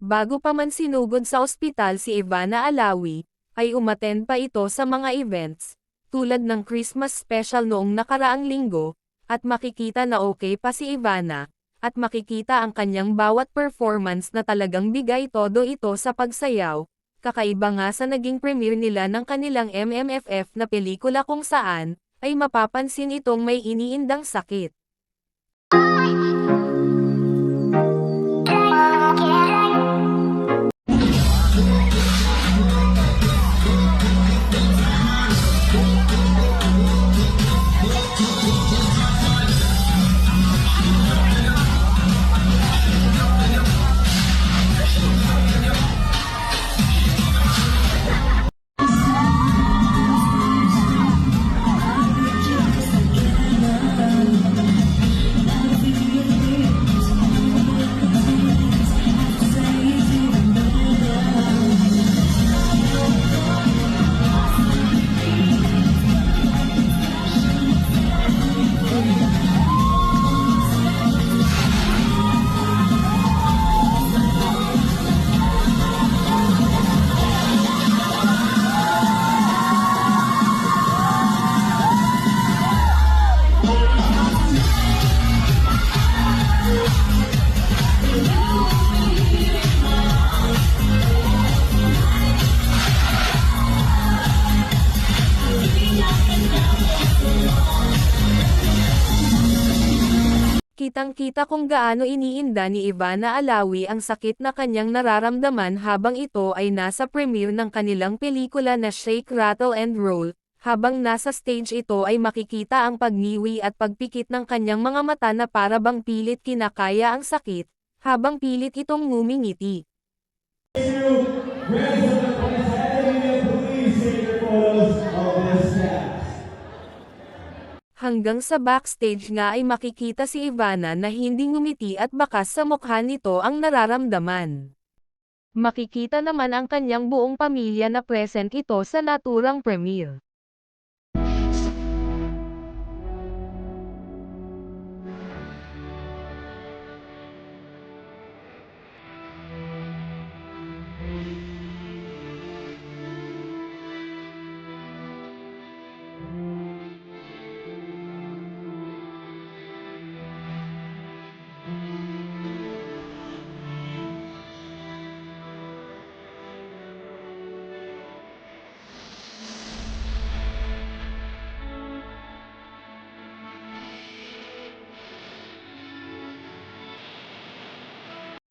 Bago pa man sinugod sa ospital si Ivana Alawi, ay umattend pa ito sa mga events, tulad ng Christmas special noong nakaraang linggo, at makikita na okay pa si Ivana, at makikita ang kanyang bawat performance na talagang bigay todo ito sa pagsayaw. Kakaiba nga sa naging premiere nila ng kanilang MMFF na pelikula kung saan, ay mapapansin itong may iniindang sakit. Kitang-kita kung gaano iniinda ni Ivana Alawi ang sakit na kanyang nararamdaman habang ito ay nasa premiere ng kanilang pelikula na Shake, Rattle and Roll. Habang nasa stage ito ay makikita ang pagniwi at pagpikit ng kanyang mga mata na para bang pilit kinakaya ang sakit, habang pilit itong ngumingiti. Hanggang sa backstage nga ay makikita si Ivana na hindi ngumiti at bakas sa mukha nito ang nararamdaman. Makikita naman ang kanyang buong pamilya na present ito sa naturang premiere.